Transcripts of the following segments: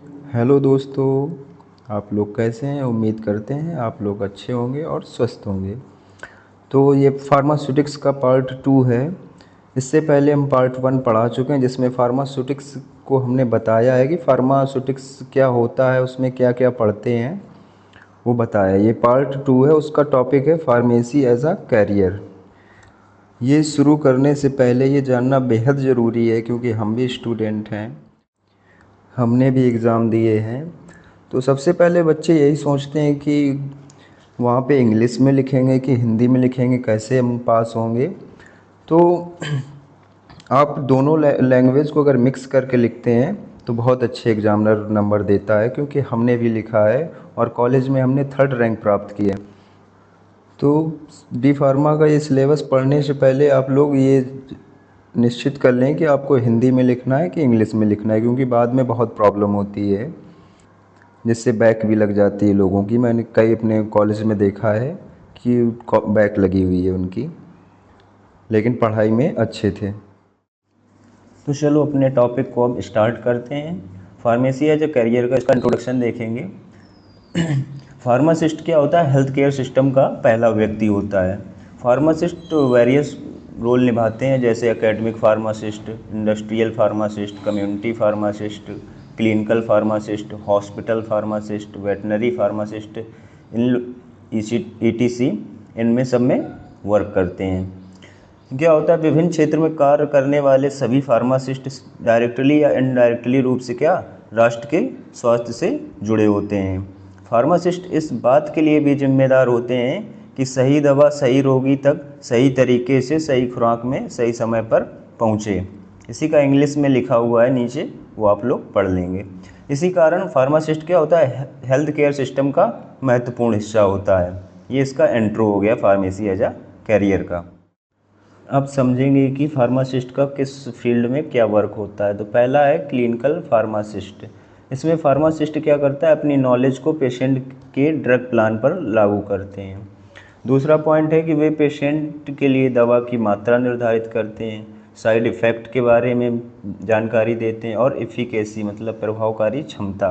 Hello दोस्तों, आप लोग कैसे हैं? उम्मीद करते हैं आप लोग अच्छे होंगे और स्वस्थ होंगे। तो ये फार्मास्यूटिक्स का पार्ट 2 है। इससे पहले हम पार्ट 1 पढ़ा चुके हैं, जिसमें फार्मास्यूटिक्स को हमने बताया है कि फार्मास्यूटिक्स क्या होता है, उसमें क्या क्या पढ़ते हैं वो बताया। ये पार्ट 2 है, उसका टॉपिक है फार्मेसी एज अ कैरियर। ये शुरू करने से पहले ये जानना बेहद ज़रूरी है, क्योंकि हम भी स्टूडेंट हैं, हमने भी एग्ज़ाम दिए हैं। तो सबसे पहले बच्चे यही सोचते हैं कि वहाँ पे इंग्लिश में लिखेंगे कि हिंदी में लिखेंगे, कैसे हम पास होंगे। तो आप दोनों लैंग्वेज को अगर मिक्स करके लिखते हैं तो बहुत अच्छे एग्जामिनर नंबर देता है, क्योंकि हमने भी लिखा है और कॉलेज में हमने 3rd रैंक प्राप्त किया। तो डी फार्मा का ये सिलेबस पढ़ने से पहले आप लोग ये निश्चित कर लें कि आपको हिंदी में लिखना है कि इंग्लिश में लिखना है, क्योंकि बाद में बहुत प्रॉब्लम होती है, जिससे बैक भी लग जाती है लोगों की। मैंने कई अपने कॉलेज में देखा है कि बैक लगी हुई है उनकी, लेकिन पढ़ाई में अच्छे थे। तो चलो अपने टॉपिक को अब स्टार्ट करते हैं। फार्मेसी एज ए करियर का इसका इंट्रोडक्शन देखेंगे। फार्मासिस्ट क्या होता है? हेल्थ केयर सिस्टम का पहला व्यक्ति होता है। फार्मासिस्ट वेरियस रोल निभाते हैं, जैसे academic pharmacist, industrial pharmacist, community pharmacist, clinical pharmacist, hospital pharmacist, veterinary pharmacist, इन ETC इनमें सब में वर्क करते हैं। क्या होता है? विभिन्न क्षेत्र में कार्य करने वाले सभी फार्मासिस्ट डायरेक्टली या इनडायरेक्टली रूप से क्या राष्ट्र के स्वास्थ्य से जुड़े होते हैं। फार्मासिस्ट इस बात के लिए भी जिम्मेदार होते हैं कि सही दवा सही रोगी तक सही तरीके से सही खुराक में सही समय पर पहुँचे। इसी का इंग्लिश में लिखा हुआ है नीचे, वो आप लोग पढ़ लेंगे। इसी कारण फार्मासिस्ट क्या होता है? हेल्थ केयर सिस्टम का महत्वपूर्ण हिस्सा होता है। ये इसका इंट्रो हो गया फार्मेसी एज अ कैरियर का। अब समझेंगे कि फार्मासिस्ट का किस फील्ड में क्या वर्क होता है। तो पहला है क्लिनिकल फार्मासिस्ट। इसमें फार्मासिस्ट क्या करता है? अपनी नॉलेज को पेशेंट के ड्रग प्लान पर लागू करते हैं। दूसरा पॉइंट है कि वे पेशेंट के लिए दवा की मात्रा निर्धारित करते हैं, साइड इफ़ेक्ट के बारे में जानकारी देते हैं, और एफिकेसी मतलब प्रभावकारी क्षमता,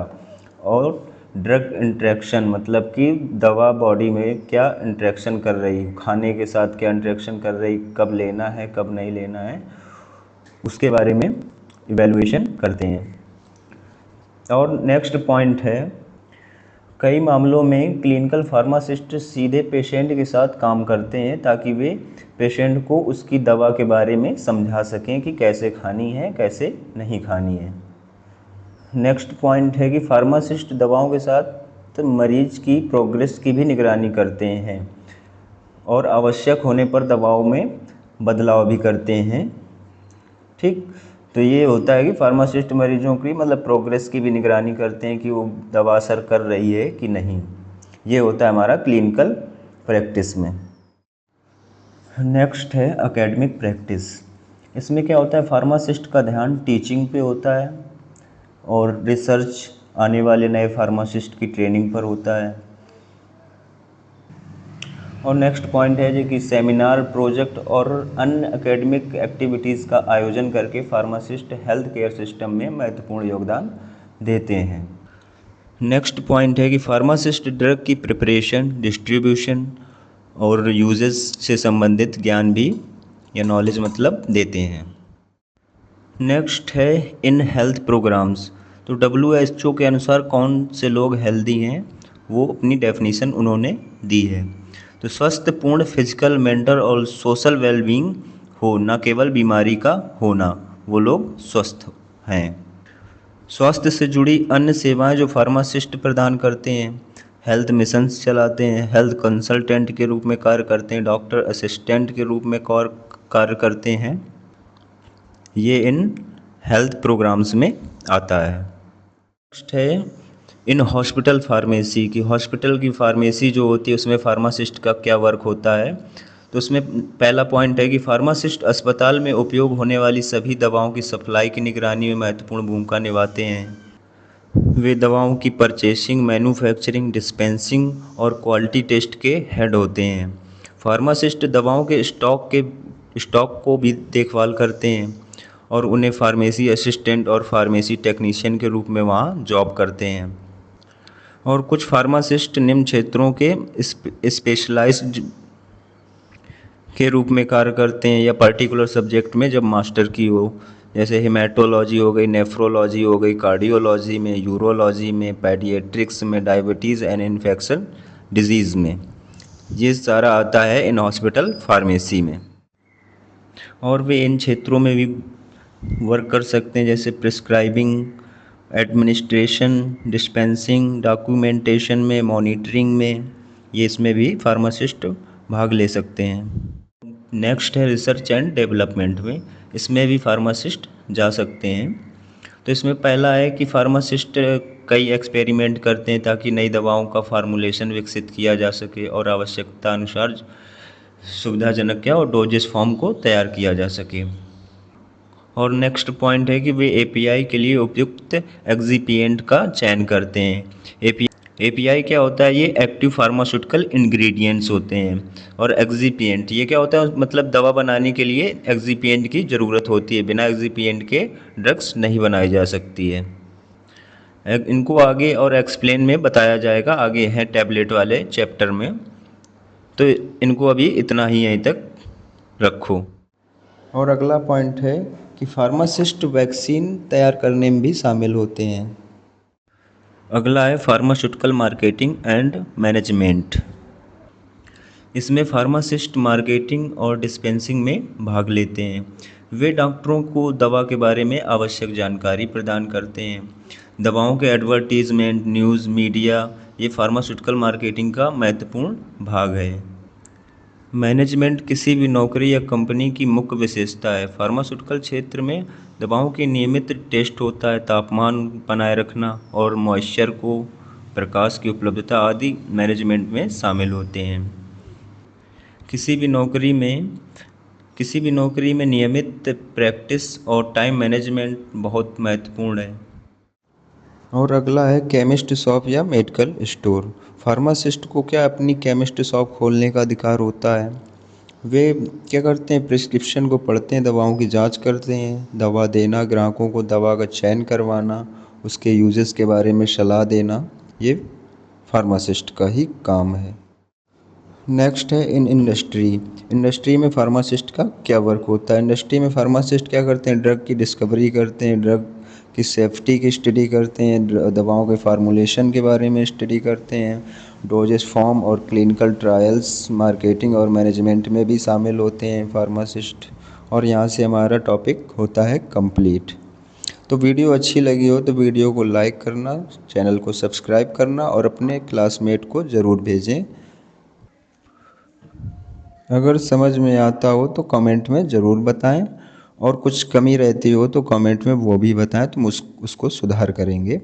और ड्रग इंटरेक्शन मतलब कि दवा बॉडी में क्या इंटरेक्शन कर रही, खाने के साथ क्या इंटरेक्शन कर रही, कब लेना है कब नहीं लेना है, उसके बारे में इवैल्यूएशन करते हैं। और नेक्स्ट पॉइंट है, कई मामलों में क्लिनिकल फार्मासिस्ट सीधे पेशेंट के साथ काम करते हैं, ताकि वे पेशेंट को उसकी दवा के बारे में समझा सकें कि कैसे खानी है कैसे नहीं खानी है। नेक्स्ट पॉइंट है कि फार्मासिस्ट दवाओं के साथ मरीज की प्रोग्रेस की भी निगरानी करते हैं और आवश्यक होने पर दवाओं में बदलाव भी करते हैं। ठीक, तो ये होता है कि फार्मासिस्ट मरीजों की मतलब प्रोग्रेस की भी निगरानी करते हैं कि वो दवा असर कर रही है कि नहीं। ये होता है हमारा क्लिनिकल प्रैक्टिस में। नेक्स्ट है एकेडमिक प्रैक्टिस। इसमें क्या होता है? फार्मासिस्ट का ध्यान टीचिंग पे होता है और रिसर्च आने वाले नए फार्मासिस्ट की ट्रेनिंग पर होता है। और नेक्स्ट पॉइंट है जो कि सेमिनार, प्रोजेक्ट और अन्य एकेडमिक एक्टिविटीज़ का आयोजन करके फार्मासिस्ट हेल्थ केयर सिस्टम में महत्वपूर्ण योगदान देते हैं। नेक्स्ट पॉइंट है कि फार्मासिस्ट ड्रग की प्रिपरेशन, डिस्ट्रीब्यूशन और यूजेस से संबंधित ज्ञान भी या नॉलेज मतलब देते हैं। नेक्स्ट है इन हेल्थ प्रोग्राम्स। तो WHO के अनुसार कौन से लोग हेल्दी हैं, वो अपनी डेफिनेशन उन्होंने दी है। तो स्वस्थ, पूर्ण फिजिकल, मेंटल और सोशल वेलबींग हो, न केवल बीमारी का होना, वो लोग स्वस्थ हैं। स्वास्थ्य से जुड़ी अन्य सेवाएं जो फार्मासिस्ट प्रदान करते हैं, हेल्थ मिशंस चलाते हैं, हेल्थ कंसल्टेंट के रूप में कार्य करते हैं, डॉक्टर असिस्टेंट के रूप में कार्य करते हैं, ये इन हेल्थ प्रोग्राम्स में आता है। नेक्स्ट है इन हॉस्पिटल फार्मेसी की। हॉस्पिटल की फार्मेसी जो होती है उसमें फार्मासिस्ट का क्या वर्क होता है। तो उसमें पहला पॉइंट है कि फार्मासिस्ट अस्पताल में उपयोग होने वाली सभी दवाओं की सप्लाई की निगरानी में महत्वपूर्ण भूमिका निभाते हैं। वे दवाओं की परचेसिंग, मैन्युफैक्चरिंग, डिस्पेंसिंग और क्वालिटी टेस्ट के हेड होते हैं। फार्मासिस्ट दवाओं के स्टॉक को भी देखभाल करते हैं और उन्हें फार्मेसी असिस्टेंट और फार्मेसी टेक्नीशियन के रूप में वहाँ जॉब करते हैं। और कुछ फार्मासिस्ट निम्न क्षेत्रों के स्पेशलाइज्ड के रूप में कार्य करते हैं या पर्टिकुलर सब्जेक्ट में जब मास्टर की हो, जैसे हेमेटोलॉजी हो गई, नेफ्रोलॉजी हो गई, कार्डियोलॉजी में, यूरोलॉजी में, पैडिएट्रिक्स में, डायबिटीज़ एंड इन्फेक्शन डिजीज़ में। ये सारा आता है इन हॉस्पिटल फार्मेसी में। और वे इन क्षेत्रों में भी वर्क कर सकते हैं, जैसे प्रिस्क्राइबिंग, एडमिनिस्ट्रेशन, डिस्पेंसिंग, डॉक्यूमेंटेशन में, मॉनिटरिंग में, ये इसमें भी फार्मासिस्ट भाग ले सकते हैं। नेक्स्ट है रिसर्च एंड डेवलपमेंट में, इसमें भी फार्मासिस्ट जा सकते हैं। तो इसमें पहला है कि फार्मासिस्ट कई एक्सपेरिमेंट करते हैं ताकि नई दवाओं का फार्मूलेशन विकसित किया जा सके और आवश्यकता अनुसार सुविधाजनक और डोजेस फॉर्म को तैयार किया जा सके। और नेक्स्ट पॉइंट है कि वे एपीआई के लिए उपयुक्त एक्सिपिएंट का चयन करते हैं। एपीआई क्या होता है? ये एक्टिव फार्मास्यूटिकल इंग्रेडिएंट्स होते हैं। और एक्सिपिएंट ये क्या होता है? मतलब दवा बनाने के लिए एक्सिपिएंट की ज़रूरत होती है, बिना एक्सिपिएंट के ड्रग्स नहीं बनाई जा सकती है। इनको आगे और एक्सप्लेन में बताया जाएगा, आगे है टैबलेट वाले चैप्टर में। तो इनको अभी इतना ही यहीं तक रखो। और अगला पॉइंट है कि फार्मासिस्ट वैक्सीन तैयार करने में भी शामिल होते हैं। अगला है फार्मास्यूटिकल मार्केटिंग एंड मैनेजमेंट। इसमें फार्मासिस्ट मार्केटिंग और डिस्पेंसिंग में भाग लेते हैं। वे डॉक्टरों को दवा के बारे में आवश्यक जानकारी प्रदान करते हैं। दवाओं के एडवर्टीजमेंट, न्यूज़, मीडिया, ये फार्मास्यूटिकल मार्केटिंग का महत्वपूर्ण भाग है। मैनेजमेंट किसी भी नौकरी या कंपनी की मुख्य विशेषता है। फार्मास्यूटिकल क्षेत्र में दवाओं की नियमित टेस्ट होता है, तापमान बनाए रखना और मॉइस्चर को, प्रकाश की उपलब्धता आदि मैनेजमेंट में शामिल होते हैं। किसी भी नौकरी में नियमित प्रैक्टिस और टाइम मैनेजमेंट बहुत महत्वपूर्ण है। और अगला है केमिस्ट शॉप या मेडिकल स्टोर। फार्मासिस्ट को क्या अपनी केमिस्ट शॉप खोलने का अधिकार होता है? वे क्या करते हैं? प्रिस्क्रिप्शन को पढ़ते हैं, दवाओं की जांच करते हैं, दवा देना, ग्राहकों को दवा का चयन करवाना, उसके यूजेस के बारे में सलाह देना, ये फार्मासिस्ट का ही काम है। नेक्स्ट है इन इंडस्ट्री में फार्मासिस्ट का क्या वर्क होता है? इंडस्ट्री में फार्मासिस्ट क्या करते हैं? ड्रग की डिस्कवरी करते हैं, ड्रग की सेफ्टी की स्टडी करते हैं, दवाओं के फार्मूलेशन के बारे में स्टडी करते हैं, डोजेस फॉर्म और क्लिनिकल ट्रायल्स, मार्केटिंग और मैनेजमेंट में भी शामिल होते हैं फार्मासिस्ट। और यहाँ से हमारा टॉपिक होता है कंप्लीट। तो वीडियो अच्छी लगी हो तो वीडियो को लाइक करना, चैनल को सब्सक्राइब करना और अपने क्लासमेट को ज़रूर भेजें। अगर समझ में आता हो तो कमेंट में ज़रूर बताएं, और कुछ कमी रहती हो तो कमेंट में वो भी बताएं, तो उसको सुधार करेंगे।